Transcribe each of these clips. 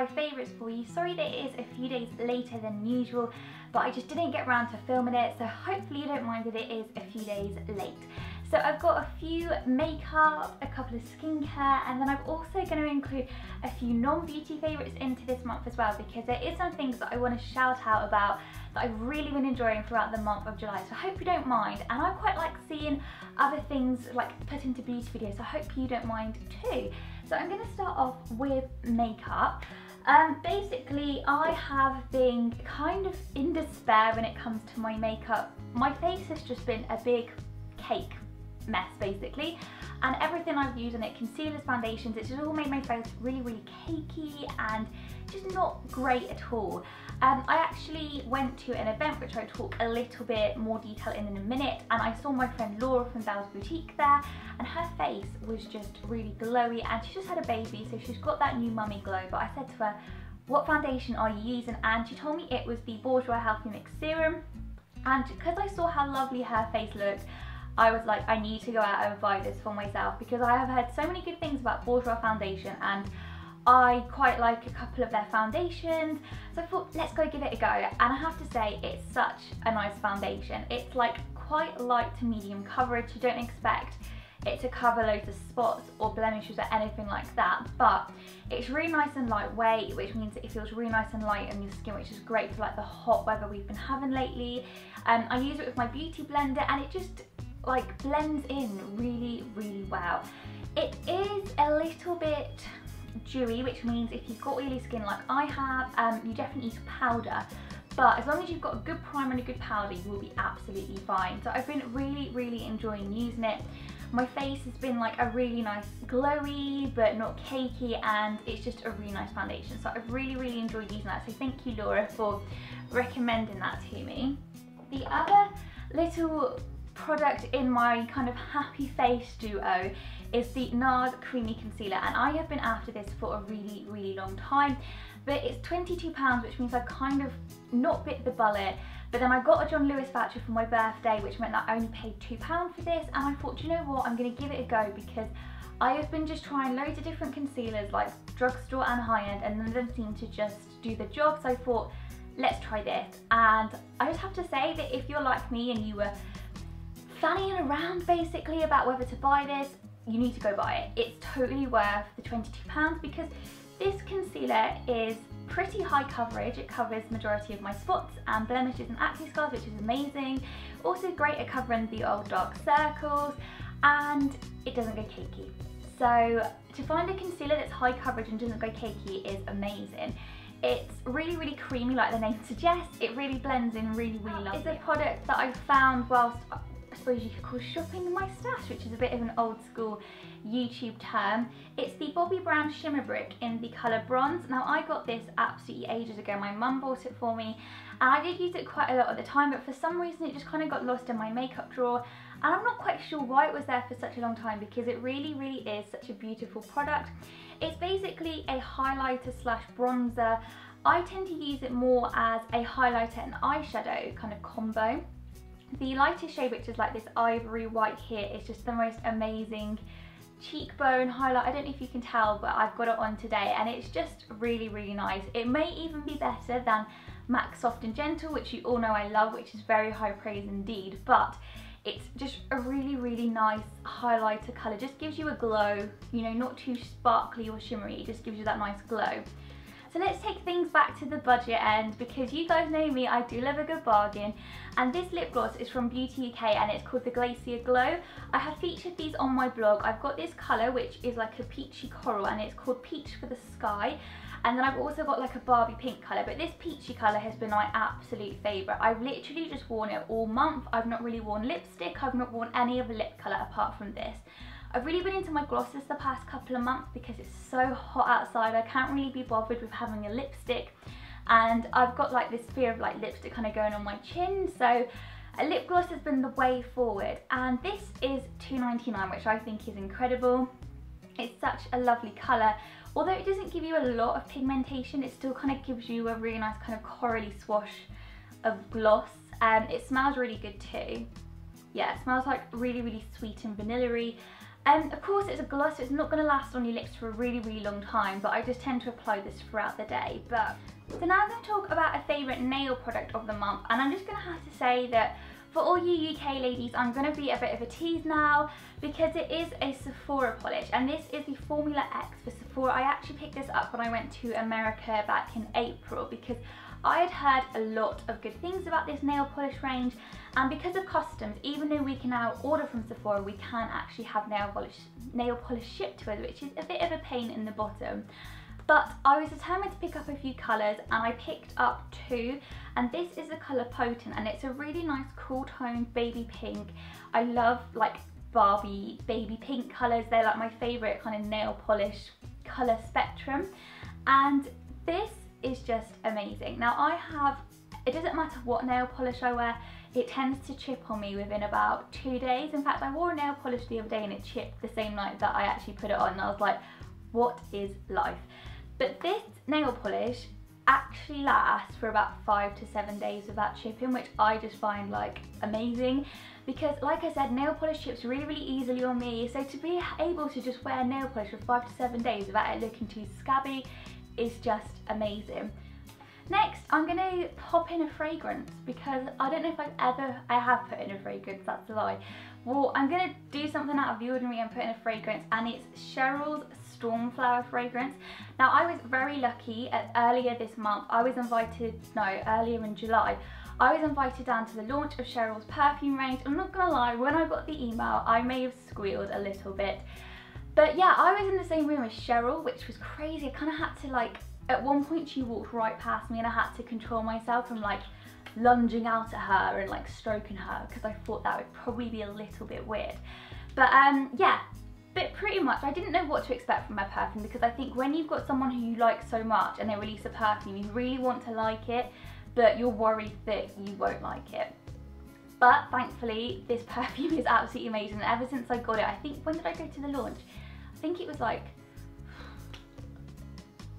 July favourites for you. Sorry that it is a few days later than usual, but I just didn't get around to filming it, so hopefully you don't mind that it is a few days late. So I've got a few makeup, a couple of skincare, and then I'm also going to include a few non-beauty favourites into this month as well, because there is some things that I want to shout out about that I've really been enjoying throughout the month of July, so I hope you don't mind. And I quite like seeing other things like put into beauty videos, so I hope you don't mind too. So I'm going to start off with makeup. Basically, I have been kind of in despair when it comes to my makeup. My face has just been a big cake mess basically, and everything I've used on it, concealers, foundations, it's just all made my face really, really cakey and just not great at all. I actually went to an event which I'll talk a little bit more detail in a minute, and I saw my friend Laura from Belle's Boutique there, and her face was just really glowy, and she just had a baby, so she's got that new mummy glow. But I said to her, what foundation are you using? And she told me it was the Bourjois Healthy Mix Serum, and because I saw how lovely her face looked, I was like, I need to go out and buy this for myself, because I have heard so many good things about Bourjois foundation, and I quite like a couple of their foundations, so I thought let's go give it a go. And I have to say, it's such a nice foundation. It's like quite light to medium coverage. You don't expect it to cover loads of spots or blemishes or anything like that, but it's really nice and lightweight, which means that it feels really nice and light on your skin, which is great for like the hot weather we've been having lately. I use it with my beauty blender, and it just like blends in really, really well. It is a little bit dewy, which means if you've got oily skin like I have, you definitely need powder, but as long as you've got a good primer and a good powder, you will be absolutely fine. So I've been really, really enjoying using it. My face has been like a really nice glowy but not cakey, and it's just a really nice foundation, so I've really, really enjoyed using that. So thank you, Laura, for recommending that to me. The other little product in my kind of happy face duo is the NARS Creamy Concealer, and I have been after this for a really, really long time, but it's £22, which means I kind of not bit the bullet. But then I got a John Lewis voucher for my birthday, which meant that I only paid £2 for this, and I thought, do you know what, I'm going to give it a go, because I have been just trying loads of different concealers, like drugstore and high-end, and none of them seem to just do the job, so I thought, let's try this. And I just have to say that if you're like me and you were fannying around basically about whether to buy this, you need to go buy it. It's totally worth the £22, because this concealer is pretty high coverage. It covers the majority of my spots and blemishes and acne scars, which is amazing. Also great at covering the old dark circles, and it doesn't go cakey. So to find a concealer that's high coverage and doesn't go cakey is amazing. It's really, really creamy like the name suggests. It really blends in really, really lovely. It's a product that I found whilst, I suppose you could call shopping my stash, which is a bit of an old school YouTube term. It's the Bobbi Brown Shimmer Brick in the colour Bronze. Now I got this absolutely ages ago. My mum bought it for me, and I did use it quite a lot at the time, but for some reason it just kind of got lost in my makeup drawer, and I'm not quite sure why it was there for such a long time, because it really, really is such a beautiful product. It's basically a highlighter slash bronzer. I tend to use it more as a highlighter and eyeshadow kind of combo. The lightest shade, which is like this ivory white here, is just the most amazing cheekbone highlight. I don't know if you can tell, but I've got it on today, and it's just really, really nice. It may even be better than MAC Soft and Gentle, which you all know I love, which is very high praise indeed, but it's just a really, really nice highlighter colour. Just gives you a glow, you know, not too sparkly or shimmery, it just gives you that nice glow. So let's take things back to the budget end, because you guys know me, I do love a good bargain. And this lip gloss is from Beauty UK, and it's called the Glacier Glow. I have featured these on my blog. I've got this colour, which is like a peachy coral, and it's called Peach for the Sky. And then I've also got like a Barbie pink colour, but this peachy colour has been my absolute favourite. I've literally just worn it all month. I've not really worn lipstick, I've not worn any other lip colour apart from this. I've really been into my glosses the past couple of months because it's so hot outside. I can't really be bothered with having a lipstick, and I've got like this fear of like lipstick kind of going on my chin, so a lip gloss has been the way forward. And this is £2.99, which I think is incredible. It's such a lovely colour. Although it doesn't give you a lot of pigmentation, it still kind of gives you a really nice kind of corally swash of gloss. It smells really good too. Yeah, it smells like really, really sweet and vanilla-y. Of course it's a gloss, so it's not going to last on your lips for a really long time, but I just tend to apply this throughout the day. So now I'm going to talk about a favourite nail product of the month, and I'm just going to have to say that for all you UK ladies, I'm going to be a bit of a tease now, because it is a Sephora polish, and this is the Formula X for Sephora. I actually picked this up when I went to America back in April, because I had heard a lot of good things about this nail polish range, and because of customs, even though we can now order from Sephora, we can actually have nail polish shipped to us, which is a bit of a pain in the bottom. But I was determined to pick up a few colours, and I picked up two, and this is the colour Potent, and it's a really nice cool toned baby pink. I love like Barbie baby pink colours, they're like my favourite kind of nail polish colour spectrum, and this is just amazing. Now it doesn't matter what nail polish I wear, it tends to chip on me within about 2 days. In fact, I wore a nail polish the other day and it chipped the same night that I actually put it on, and I was like, what is life? But this nail polish actually lasts for about 5 to 7 days without chipping, which I just find like amazing, because like I said, nail polish chips really easily on me, so to be able to just wear nail polish for 5 to 7 days without it looking too scabby is just amazing. Next, I'm going to pop in a fragrance, because I don't know if I have put in a fragrance, that's a lie. Well, I'm going to do something out of the ordinary and put in a fragrance, and it's Cheryl's Stormflower fragrance. Now, I was very lucky earlier this month, earlier in July, I was invited down to the launch of Cheryl's perfume range. I'm not going to lie, when I got the email, I may have squealed a little bit. But yeah, I was in the same room as Cheryl, which was crazy. I kind of had to like, at one point she walked right past me and I had to control myself from like lunging out at her and like stroking her, because I thought that would probably be a little bit weird. But yeah, but pretty much I didn't know what to expect from my perfume, because I think when you've got someone who you like so much and they release a perfume, you really want to like it, but you're worried that you won't like it. But thankfully, this perfume is absolutely amazing. And ever since I got it, I think, when did I go to the launch? I think it was like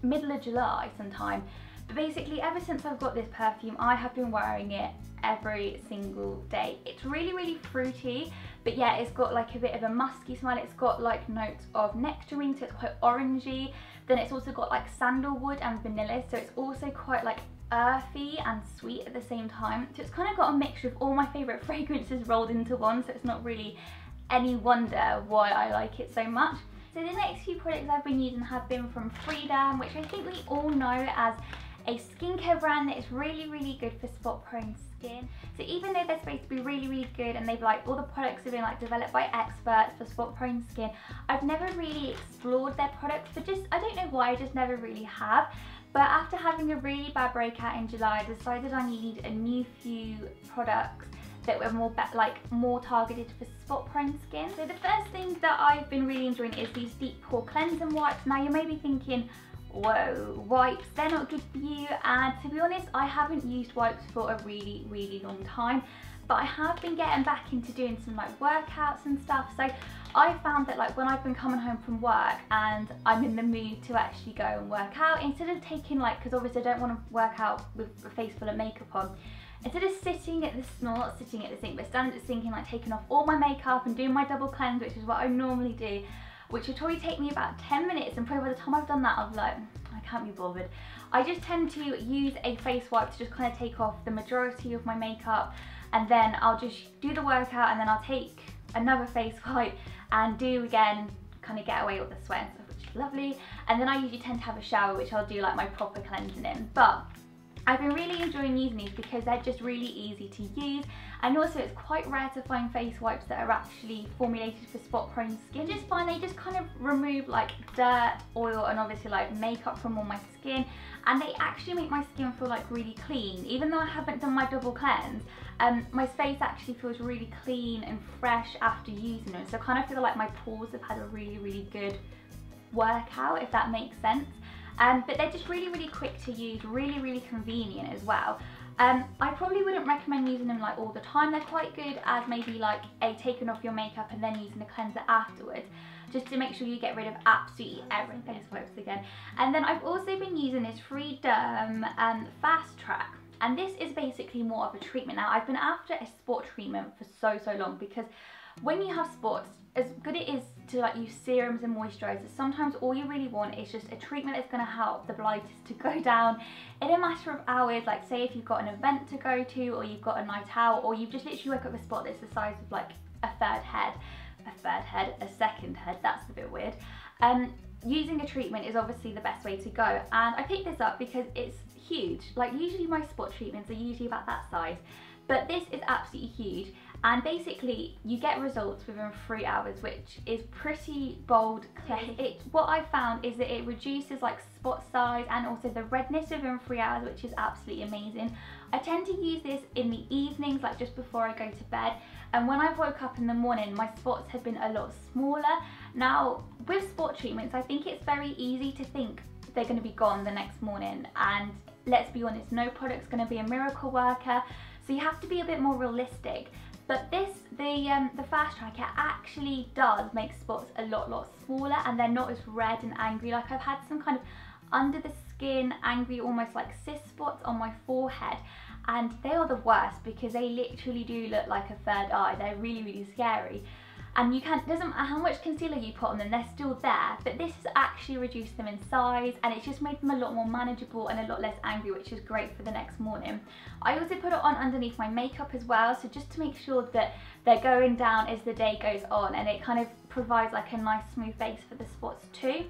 middle of July sometime. But basically, ever since I've got this perfume, I have been wearing it every single day. It's really fruity, but yeah, it's got like a bit of a musky smell. It's got like notes of nectarine, so it's quite orangey. Then it's also got like sandalwood and vanilla, so it's also quite like earthy and sweet at the same time. So it's kind of got a mixture of all my favourite fragrances rolled into one, so it's not really any wonder why I like it so much. So the next few products I've been using have been from Freedom, which I think we all know as a skincare brand that is really good for spot prone skin. So even though they're supposed to be really good, and they've like, all the products have been like developed by experts for spot prone skin, I've never really explored their products, but just, I don't know why, I just never really have. But after having a really bad breakout in July, I decided I needed a new few products that were more targeted for spot prone skin. So the first thing that I've been really enjoying is these deep pore cleansing wipes. Now you may be thinking, whoa, wipes, they're not good for you, and to be honest, I haven't used wipes for a really long time, but I have been getting back into doing some like workouts and stuff. So I found that like when I've been coming home from work and I'm in the mood to actually go and work out, instead of taking like, because obviously I don't want to work out with a face full of makeup on, instead of sitting at the, not sitting at the sink, but standing at the sink and like taking off all my makeup and doing my double cleanse, which is what I normally do, which would probably take me about 10 minutes, and probably by the time I've done that, I'm like, I can't be bothered. I just tend to use a face wipe to just kind of take off the majority of my makeup, and then I'll just do the workout, and then I'll take another face wipe and do again, kind of get away with the sweat and stuff, which is lovely. And then I usually tend to have a shower, which I'll do like my proper cleansing in. But I've been really enjoying using these because they're just really easy to use, and also it's quite rare to find face wipes that are actually formulated for spot prone skin. I just find they just kind of remove like dirt, oil, and obviously like makeup from all my skin, and they actually make my skin feel like really clean. Even though I haven't done my double cleanse, my face actually feels really clean and fresh after using them, so I kind of feel like my pores have had a really good workout, if that makes sense. But they're just really quick to use, really convenient as well. I probably wouldn't recommend using them like all the time. They're quite good as maybe like a taking off your makeup and then using the cleanser afterwards, just to make sure you get rid of absolutely everything. Face wipes again. And then I've also been using this Freedom Fast Track, and this is basically more of a treatment. Now I've been after a spot treatment for so long, because when you have spots, as good it is to like use serums and moisturisers, sometimes all you really want is just a treatment that's going to help the blights to go down in a matter of hours. Like say if you've got an event to go to, or you've got a night out, or you've just literally woke up with a spot that's the size of like a second head, that's a bit weird. Using a treatment is obviously the best way to go, and I picked this up because it's huge. Like usually my spot treatments are usually about that size, but this is absolutely huge, and basically you get results within 3 hours, which is pretty bold claim. What I found is that it reduces like spot size and also the redness within 3 hours, which is absolutely amazing. I tend to use this in the evenings, like just before I go to bed, and when I woke up in the morning my spots had been a lot smaller. Now with spot treatments, I think it's very easy to think they're going to be gone the next morning, and let's be honest, no product's going to be a miracle worker, so you have to be a bit more realistic. But this, the Fast Track, it actually does make spots a lot smaller, and they're not as red and angry. Like I've had some kind of under the skin angry, almost like cyst spots on my forehead, and they are the worst because they literally do look like a third eye. They're really scary. And you can't, doesn't matter how much concealer you put on them, they're still there, but this has actually reduced them in size, and it's just made them a lot more manageable and a lot less angry, which is great for the next morning. I also put it on underneath my makeup as well, so just to make sure that they're going down as the day goes on, and it kind of provides like a nice smooth base for the spots too.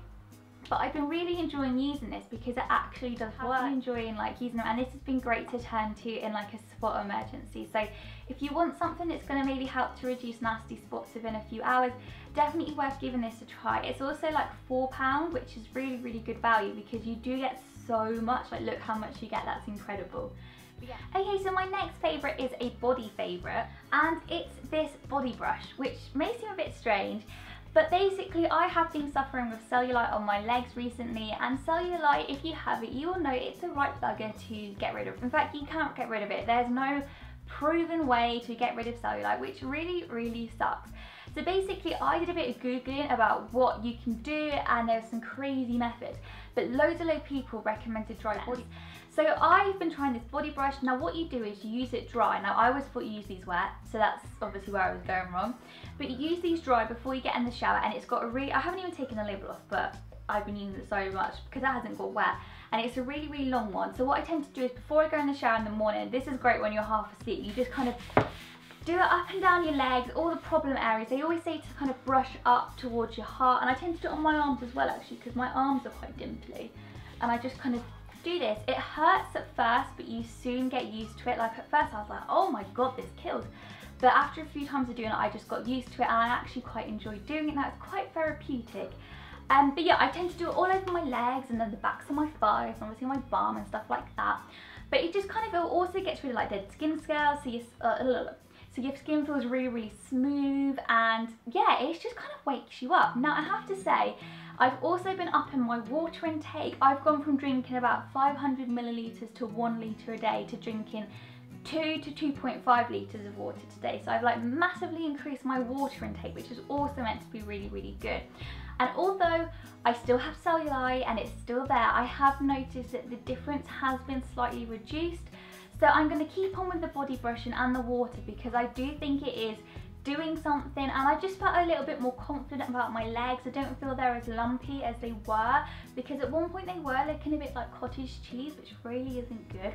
But I've been really enjoying using this because it actually does work. I've been enjoying like using it, and this has been great to turn to in like a spot emergency. So if you want something that's going to maybe help to reduce nasty spots within a few hours, definitely worth giving this a try. It's also like £4, which is really good value because you do get so much. Like look how much you get, that's incredible. Yeah. Okay, so my next favourite is a body favourite, and it's this body brush, which may seem a bit strange. But basically I have been suffering with cellulite on my legs recently, and cellulite, if you have it, you will know it's a right bugger to get rid of. In fact, you can't get rid of it. There's no proven way to get rid of cellulite, which really sucks. So basically I did a bit of Googling about what you can do, and there's some crazy methods, but loads of people recommended dry body. So I've been trying this body brush. Now what you do is you use it dry. Now I always thought you use these wet, so that's obviously where I was going wrong. But you use these dry before you get in the shower, and it's got a I haven't even taken the label off, but I've been using it so much because it hasn't got wet, and it's a really long one. So what I tend to do is before I go in the shower in the morning, this is great when you're half asleep, you just kind of do it up and down your legs, all the problem areas. They always say to kind of brush up towards your heart, and I tend to do it on my arms as well actually, because my arms are quite dimply, and I just kind of do this. It hurts at first, but you soon get used to it. Like at first I was like, oh my god, this kills. But after a few times of doing it, I just got used to it, and I actually quite enjoy doing it now. It's quite therapeutic. But yeah, I tend to do it all over my legs, and then the backs of my thighs, and obviously my bum and stuff like that. But it just kind of, it also gets rid of like dead skin scales, so your skin feels really smooth, and yeah, it just kind of wakes you up. Now I have to say, I've also been upping my water intake. I've gone from drinking about 500 millilitres to 1 litre a day to drinking 2 to 2.5 litres of water today. So I've like massively increased my water intake, which is also meant to be really good. And although I still have cellulite and it's still there, I have noticed that the difference has been slightly reduced. So I'm going to keep on with the body brushing and the water because I do think it is doing something, and I just felt a little bit more confident about my legs. I don't feel they're as lumpy as they were, because at one point they were looking a bit like cottage cheese, which really isn't good.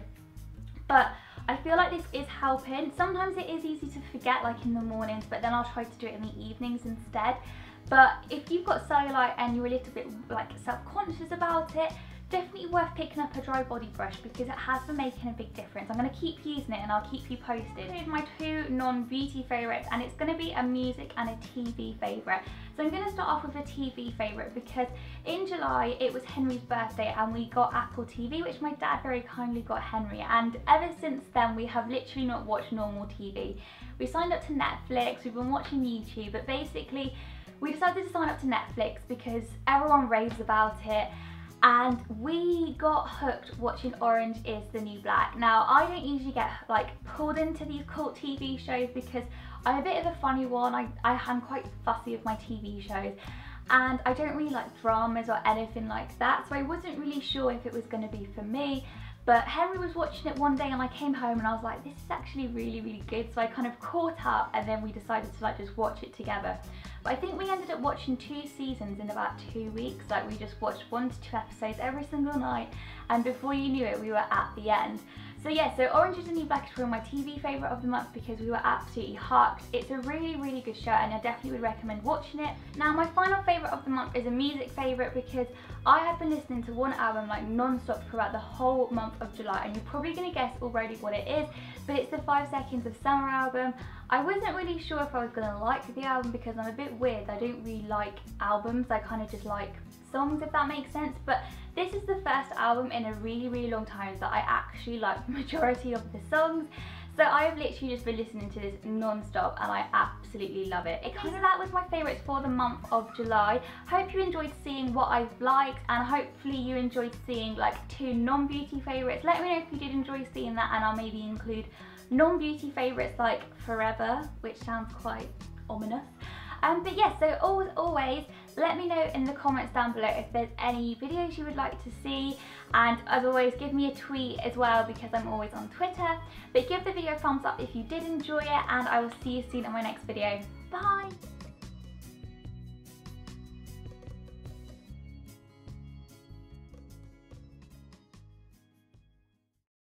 But I feel like this is helping. Sometimes it is easy to forget, like in the mornings, but then I'll try to do it in the evenings instead. But if you've got cellulite and you're a little bit like self-conscious about it, definitely worth picking up a dry body brush because it has been making a big difference. I'm going to keep using it and I'll keep you posted. Here's my two non-beauty favourites, and it's going to be a music and a TV favourite. So I'm going to start off with a TV favourite because in July it was Henry's birthday and we got Apple TV, which my dad very kindly got Henry, and ever since then we have literally not watched normal TV. We signed up to Netflix, we've been watching YouTube, but basically we decided to sign up to Netflix because everyone raves about it. And we got hooked watching Orange is the New Black. Now, I don't usually get like pulled into these cult TV shows because I'm a bit of a funny one. I'm quite fussy with my TV shows, and I don't really like dramas or anything like that. So I wasn't really sure if it was going to be for me. But Henry was watching it one day and I came home and I was like, this is actually really, really good. So I kind of caught up and then we decided to like just watch it together. But I think we ended up watching 2 seasons in about 2 weeks. Like we just watched 1 to 2 episodes every single night, and before you knew it, we were at the end. So yeah, so Orange is the New Black is probably my TV favourite of the month because we were absolutely hooked. It's a really, really good show and I definitely would recommend watching it. Now my final favourite of the month is a music favourite because I have been listening to one album like non-stop throughout the whole month of July, and you're probably going to guess already what it is, but it's the 5 Seconds of Summer album. I wasn't really sure if I was going to like the album because I'm a bit weird. I don't really like albums, I kind of just like songs, if that makes sense, but this is the first album in a really, really long time that I actually like the majority of the songs. So I have literally just been listening to this non-stop and I absolutely love it. That was my favourites for the month of July. Hope you enjoyed seeing what I've liked, and hopefully you enjoyed seeing like 2 non-beauty favourites. Let me know if you did enjoy seeing that, and I'll maybe include non-beauty favourites like Forever, which sounds quite ominous. But yeah, so as always, let me know in the comments down below if there's any videos you would like to see, and as always, give me a tweet as well because I'm always on Twitter. But give the video a thumbs up if you did enjoy it, and I will see you soon in my next video. Bye!